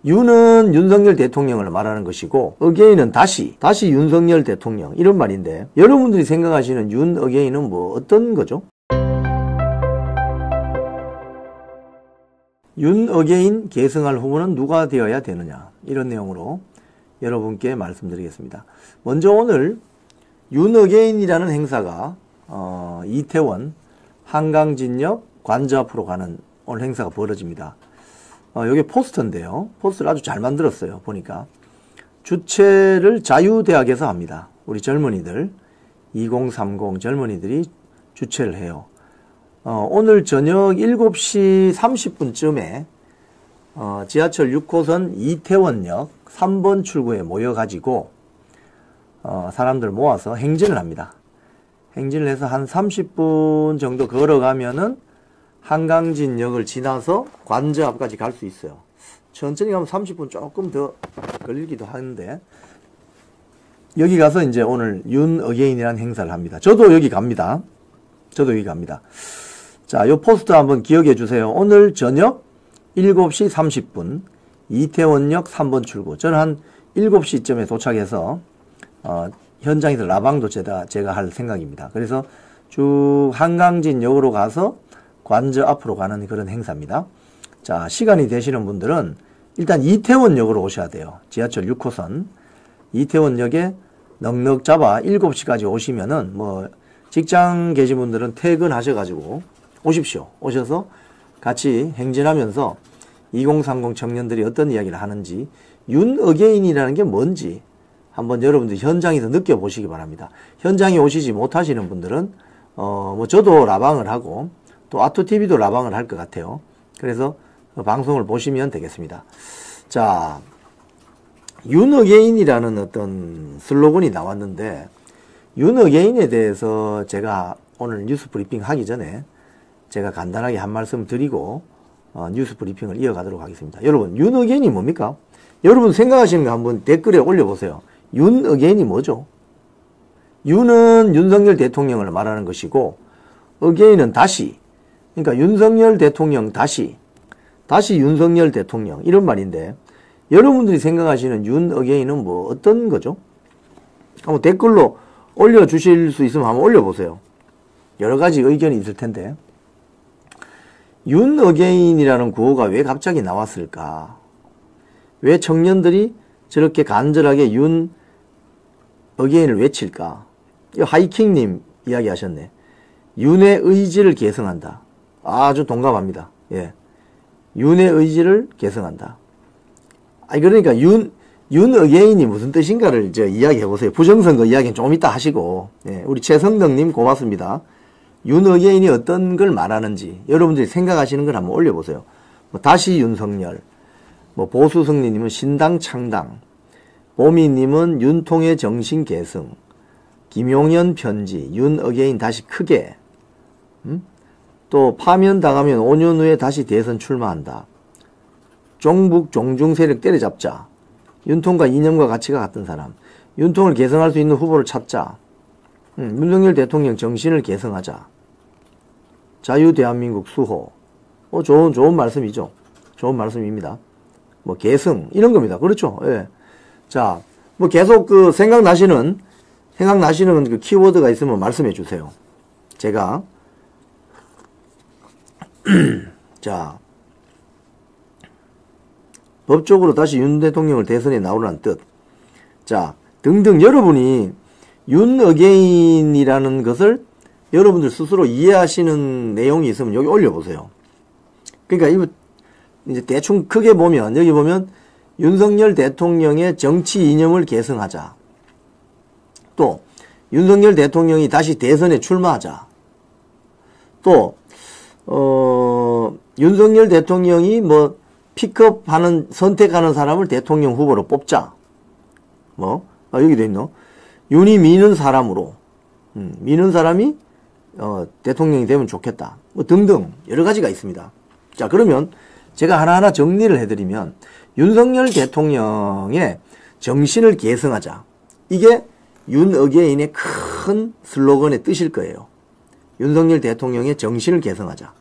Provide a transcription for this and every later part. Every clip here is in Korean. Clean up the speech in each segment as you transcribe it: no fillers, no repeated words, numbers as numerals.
윤은 윤석열 대통령을 말하는 것이고 어게인은 다시 윤석열 대통령 이런 말인데 여러분들이 생각하시는 윤 어게인은 뭐 어떤 거죠? 윤 어게인 계승할 후보는 누가 되어야 되느냐 이런 내용으로 여러분께 말씀드리겠습니다. 먼저 오늘 윤 어게인이라는 행사가 이태원 한강진역 관저 앞으로 가는 오늘 행사가 벌어집니다. 여기 포스터인데요. 포스터를 아주 잘 만들었어요. 보니까 주최를 자유대학에서 합니다. 우리 젊은이들 2030 젊은이들이 주최를 해요. 오늘 저녁 7시 30분쯤에 지하철 6호선 이태원역 3번 출구에 모여가지고 사람들 모아서 행진을 합니다. 행진을 해서 한 30분 정도 걸어가면은 한강진역을 지나서 관저 앞까지 갈 수 있어요. 천천히 가면 30분 조금 더 걸리기도 하는데 여기 가서 이제 오늘 윤 어게인이라는 행사를 합니다. 저도 여기 갑니다. 자, 요 포스터 한번 기억해 주세요. 오늘 저녁 7시 30분 이태원역 3번 출구. 저는 한 7시쯤에 도착해서 현장에서 라방도 제가 할 생각입니다. 그래서 쭉 한강진역으로 가서 관저 앞으로 가는 그런 행사입니다. 자, 시간이 되시는 분들은 일단 이태원역으로 오셔야 돼요. 지하철 6호선 이태원역에 넉넉 잡아 7시까지 오시면은 뭐 직장 계신 분들은 퇴근하셔가지고 오십시오. 오셔서 같이 행진하면서 2030 청년들이 어떤 이야기를 하는지 윤 어게인이라는 게 뭔지 한번 여러분들 현장에서 느껴보시기 바랍니다. 현장에 오시지 못하시는 분들은 뭐 저도 라방을 하고 또 아토TV도 라방을 할 것 같아요. 그래서 방송을 보시면 되겠습니다. 자, 윤 어게인이라는 어떤 슬로건이 나왔는데 윤 어게인에 대해서 제가 오늘 뉴스 브리핑 하기 전에 제가 간단하게 한 말씀 드리고 뉴스 브리핑을 이어가도록 하겠습니다. 여러분, 윤 어게인이 뭡니까? 여러분 생각하시는 거 한번 댓글에 올려보세요. 윤 어게인이 뭐죠? 윤은 윤석열 대통령을 말하는 것이고 어게인은 다시, 그러니까 윤석열 대통령 다시 윤석열 대통령 이런 말인데 여러분들이 생각하시는 윤 어게인은 뭐 어떤 거죠? 한번 댓글로 올려주실 수 있으면 한번 올려보세요. 여러 가지 의견이 있을 텐데 윤 어게인이라는 구호가 왜 갑자기 나왔을까? 왜 청년들이 저렇게 간절하게 윤 어게인을 외칠까? 하이킹님 이야기 하셨네. 윤의 의지를 계승한다. 아주 동감합니다. 예. 윤의 의지를 계승한다. 아니, 그러니까 윤 어게인이 무슨 뜻인가를 이야기해 보세요. 부정선거 이야기는 좀 이따 하시고, 예. 우리 최성덕님 고맙습니다. 윤 어게인이 어떤 걸 말하는지 여러분들이 생각하시는 걸 한번 올려보세요. 뭐 다시 윤석열, 뭐 보수승리님은 신당 창당, 보미님은 윤통의 정신 계승, 김용현 편지, 윤 어게인 다시 크게, 또 파면당하면 5년 후에 다시 대선 출마한다. 종북 종중 세력 때려잡자. 윤통과 이념과 가치가 같은 사람. 윤통을 계승할 수 있는 후보를 찾자. 윤석열 대통령 정신을 계승하자. 자유 대한민국 수호. 좋은 말씀이죠. 좋은 말씀입니다. 뭐 계승 이런 겁니다. 그렇죠? 예. 자, 뭐 계속 생각나시는 그 키워드가 있으면 말씀해 주세요. 제가 자, 법적으로 다시 윤 대통령을 대선에 나오라는 뜻. 자, 등등 여러분이 윤 어게인이라는 것을 여러분들 스스로 이해하시는 내용이 있으면 여기 올려보세요. 그러니까 이거 이제 대충 크게 보면 여기 보면 윤석열 대통령의 정치 이념을 계승하자. 또 윤석열 대통령이 다시 대선에 출마하자. 또 윤석열 대통령이 뭐 픽업하는 선택하는 사람을 대통령 후보로 뽑자. 뭐 여기도 있노. 윤이 미는 사람으로 미는 사람이 대통령이 되면 좋겠다. 뭐 등등 여러 가지가 있습니다. 자, 그러면 제가 하나하나 정리를 해드리면 윤석열 대통령의 정신을 계승하자. 이게 윤 어게인의 큰 슬로건의 뜻일 거예요. 윤석열 대통령의 정신을 계승하자.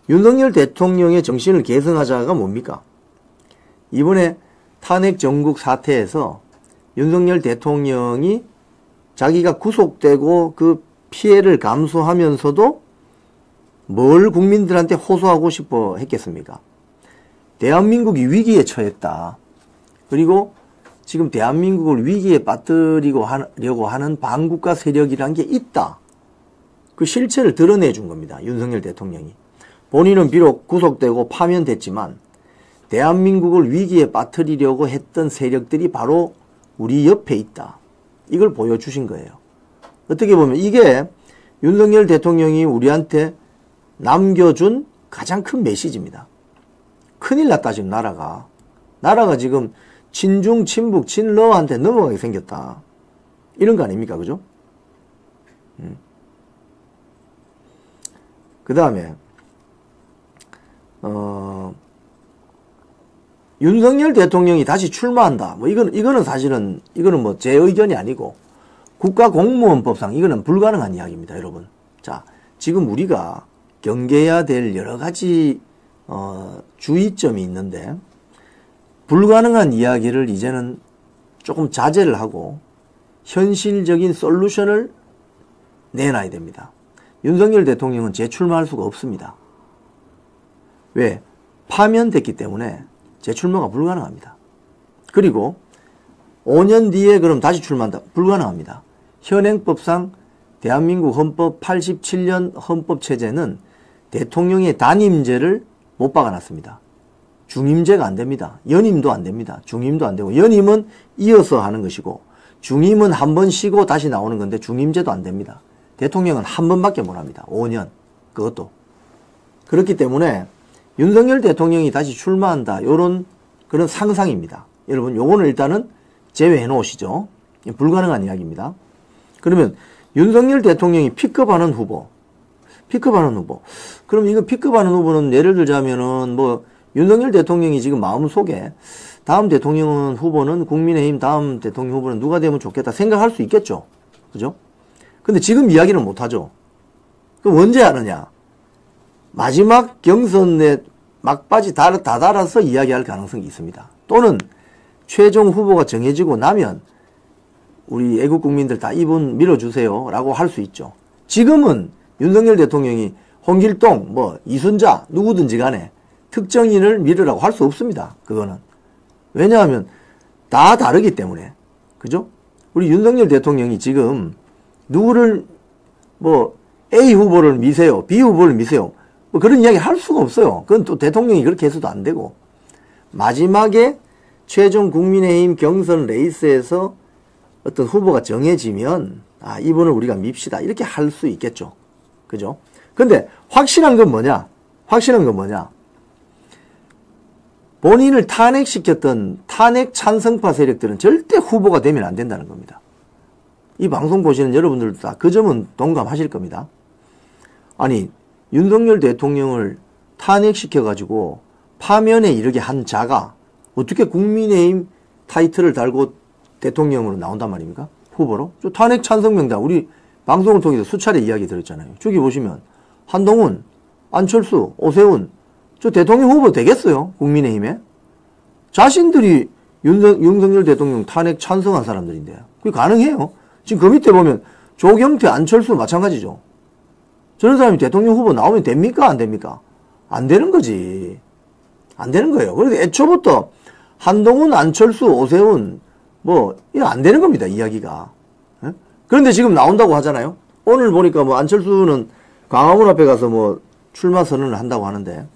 윤석열 대통령의 정신을 계승하자가 뭡니까? 이번에 탄핵 정국 사태에서 윤석열 대통령이 자기가 구속되고 그 피해를 감수하면서도 뭘 국민들한테 호소하고 싶어 했겠습니까? 대한민국이 위기에 처했다. 그리고 지금 대한민국을 위기에 빠뜨리고 하려고 하는 반국가 세력이란 게 있다. 그 실체를 드러내준 겁니다. 윤석열 대통령이. 본인은 비록 구속되고 파면됐지만 대한민국을 위기에 빠뜨리려고 했던 세력들이 바로 우리 옆에 있다. 이걸 보여주신 거예요. 어떻게 보면 이게 윤석열 대통령이 우리한테 남겨준 가장 큰 메시지입니다. 큰일 났다 지금 나라가 지금 친중, 친북, 친러한테 넘어가게 생겼다. 이런 거 아닙니까? 그죠? 그 다음에 윤석열 대통령이 다시 출마한다. 뭐 이거는 사실은 이거는 뭐 제 의견이 아니고 국가공무원법상 이거는 불가능한 이야기입니다, 여러분. 자, 지금 우리가 경계해야 될 여러 가지 주의점이 있는데 불가능한 이야기를 이제는 조금 자제를 하고 현실적인 솔루션을 내놔야 됩니다. 윤석열 대통령은 재출마할 수가 없습니다. 왜? 파면됐기 때문에 재출마가 불가능합니다. 그리고 5년 뒤에 그럼 다시 출마한다. 불가능합니다. 현행법상 대한민국 헌법 87년 헌법체제는 대통령의 단임제를 못 박아놨습니다. 중임제가 안 됩니다. 연임도 안 됩니다. 중임도 안 되고 연임은 이어서 하는 것이고 중임은 한 번 쉬고 다시 나오는 건데 중임제도 안 됩니다. 대통령은 한 번밖에 못 합니다. 5년. 그것도. 그렇기 때문에 윤석열 대통령이 다시 출마한다. 요런 그런 상상입니다. 여러분 요거는 일단은 제외해 놓으시죠. 불가능한 이야기입니다. 그러면 윤석열 대통령이 픽업하는 후보. 그럼 이거 픽업하는 후보는 예를 들자면은 뭐 윤석열 대통령이 지금 마음속에 다음 대통령 후보는 국민의힘 다음 대통령 후보는 누가 되면 좋겠다 생각할 수 있겠죠. 그죠? 근데 지금 이야기는 못하죠. 그럼 언제 하느냐? 마지막 경선에 막바지 다 달아서 이야기할 가능성이 있습니다. 또는 최종 후보가 정해지고 나면 우리 애국 국민들 다 이분 밀어주세요 라고 할 수 있죠. 지금은 윤석열 대통령이 홍길동, 뭐 이순자 누구든지 간에 특정인을 밀으라고 할 수 없습니다. 그거는. 왜냐하면 다 다르기 때문에. 그죠? 우리 윤석열 대통령이 지금 누구를 뭐 A 후보를 미세요. B 후보를 미세요. 뭐 그런 이야기 할 수가 없어요. 그건 또 대통령이 그렇게 해서도 안 되고 마지막에 최종 국민의힘 경선 레이스에서 어떤 후보가 정해지면 아 이분을 우리가 밉시다 이렇게 할 수 있겠죠. 그죠? 근데 확실한 건 뭐냐? 본인을 탄핵시켰던 탄핵 찬성파 세력들은 절대 후보가 되면 안 된다는 겁니다. 이 방송 보시는 여러분들도 다 그 점은 동감하실 겁니다. 아니 윤석열 대통령을 탄핵시켜가지고 파면에 이르게 한 자가 어떻게 국민의힘 타이틀을 달고 대통령으로 나온단 말입니까? 후보로? 저 탄핵 찬성 명단 우리 방송을 통해서 수차례 이야기 들었잖아요. 저기 보시면 한동훈, 안철수, 오세훈 저 대통령 후보 되겠어요? 국민의힘에? 자신들이 윤석열 대통령 탄핵 찬성한 사람들인데 그게 가능해요? 지금 그 밑에 보면 조경태, 안철수 마찬가지죠. 저런 사람이 대통령 후보 나오면 됩니까? 안 됩니까? 안 되는 거지. 안 되는 거예요. 그래서 애초부터 한동훈, 안철수, 오세훈 뭐 이거 안 되는 겁니다. 이야기가. 예? 그런데 지금 나온다고 하잖아요. 오늘 보니까 뭐 안철수는 광화문 앞에 가서 뭐 출마 선언을 한다고 하는데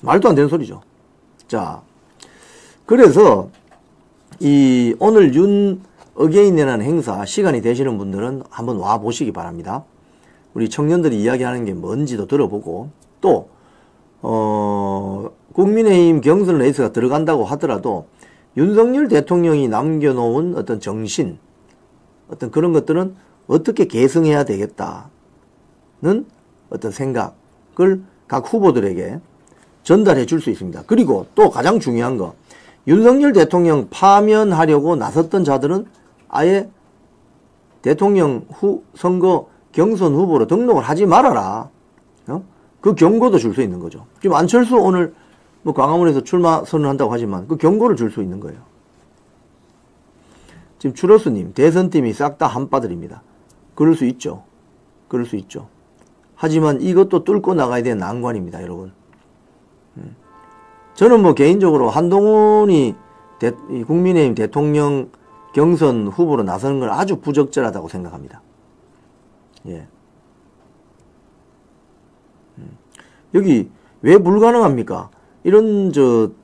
말도 안 되는 소리죠. 자, 그래서 이 오늘 윤 어게인이라는 행사 시간이 되시는 분들은 한번 와 보시기 바랍니다. 우리 청년들이 이야기하는 게 뭔지도 들어보고 또 국민의힘 경선 레이스가 들어간다고 하더라도 윤석열 대통령이 남겨놓은 어떤 정신 어떤 그런 것들은 어떻게 계승해야 되겠다는 어떤 생각을 각 후보들에게 전달해 줄 수 있습니다. 그리고 또 가장 중요한 거 윤석열 대통령 파면하려고 나섰던 자들은 아예 대통령 선거 경선 후보로 등록을 하지 말아라. 그 경고도 줄 수 있는 거죠. 지금 안철수 오늘 뭐 광화문에서 출마 선언한다고 하지만 그 경고를 줄 수 있는 거예요. 지금 추러스님, 대선팀이 싹 다 한빠들입니다. 그럴 수 있죠. 그럴 수 있죠. 하지만 이것도 뚫고 나가야 되는 난관입니다, 여러분. 저는 뭐 개인적으로 한동훈이 국민의힘 대통령 경선 후보로 나서는 건 아주 부적절하다고 생각합니다. 예. 여기 왜 불가능합니까? 이런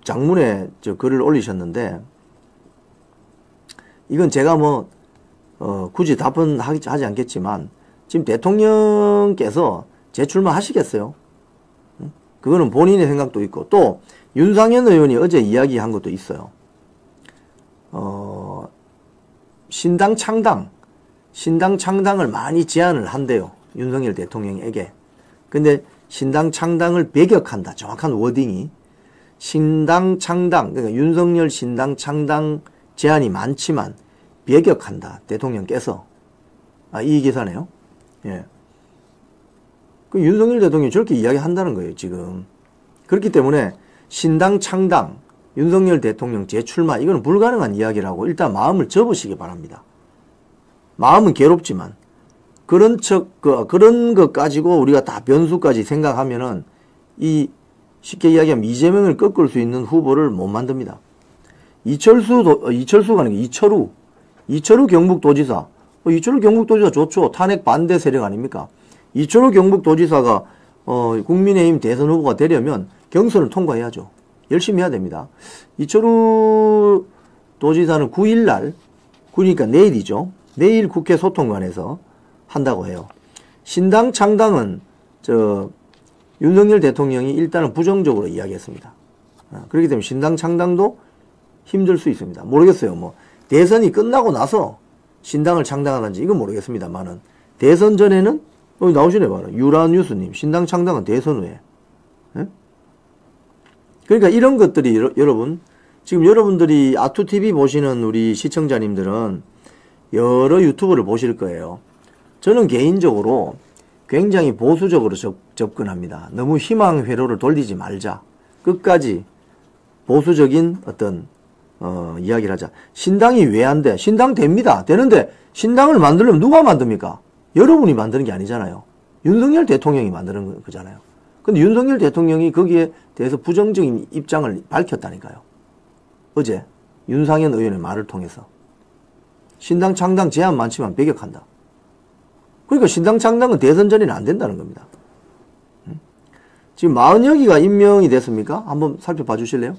장문에 글을 올리셨는데, 이건 제가 뭐 굳이 답변하지 않겠지만 지금 대통령께서 재출마 하시겠어요? 그거는 본인의 생각도 있고, 또 윤상현 의원이 어제 이야기한 것도 있어요. 신당 창당을 많이 제안을 한대요, 윤석열 대통령에게. 근데 신당 창당을 배격한다, 정확한 워딩이. 신당 창당, 그러니까 윤석열 신당 창당 제안이 많지만 배격한다, 대통령께서. 이 기사네요. 예. 그 윤석열 대통령이 저렇게 이야기한다는 거예요, 지금. 그렇기 때문에 신당 창당, 윤석열 대통령 재출마, 이거는 불가능한 이야기라고 일단 마음을 접으시기 바랍니다. 마음은 괴롭지만 그런 것 가지고 우리가 다 변수까지 생각하면은 쉽게 이야기하면 이재명을 꺾을 수 있는 후보를 못 만듭니다. 이철수가 아니고 이철우 경북도지사. 이철우 경북도지사 좋죠. 탄핵 반대 세력 아닙니까? 이철우 경북도지사가 국민의힘 대선 후보가 되려면 경선을 통과해야죠. 열심히 해야 됩니다. 이철우 도지사는 9일날, 그러니까 내일이죠. 내일 국회 소통관에서 한다고 해요. 신당 창당은 윤석열 대통령이 일단은 부정적으로 이야기했습니다. 그렇기 때문에 신당 창당도 힘들 수 있습니다. 모르겠어요. 뭐 대선이 끝나고 나서 신당을 창당하는지 이건 모르겠습니다만은, 대선 전에는 여기 나오시네 봐라. 유라뉴스님, 신당 창당은 대선 후에. 예? 그러니까 이런 것들이 여러분, 지금 여러분들이 아투TV 보시는 우리 시청자님들은 여러 유튜브를 보실 거예요. 저는 개인적으로 굉장히 보수적으로 접근합니다. 너무 희망 회로를 돌리지 말자. 끝까지 보수적인 어떤 이야기를 하자. 신당이 왜 안 돼? 신당 됩니다. 되는데 신당을 만들려면 누가 만듭니까? 여러분이 만드는 게 아니잖아요. 윤석열 대통령이 만드는 거잖아요. 근데 윤석열 대통령이 거기에 대해서 부정적인 입장을 밝혔다니까요. 어제 윤상현 의원의 말을 통해서. 신당 창당 제안 많지만 배격한다. 그러니까 신당 창당은 대선 전에는 안 된다는 겁니다. 지금 마은혁이가 임명이 됐습니까? 한번 살펴봐 주실래요?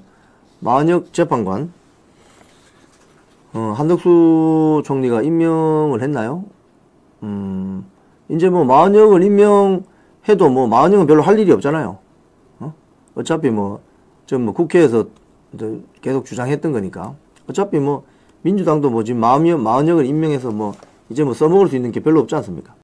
마은혁 재판관. 한덕수 총리가 임명을 했나요? 이제 뭐 마은혁을 임명해도 뭐 마은혁은 별로 할 일이 없잖아요. 어차피 국회에서 계속 주장했던 거니까. 어차피 뭐 민주당도 뭐 지금 마은혁을 임명해서 뭐 이제 뭐 써먹을 수 있는 게 별로 없지 않습니까?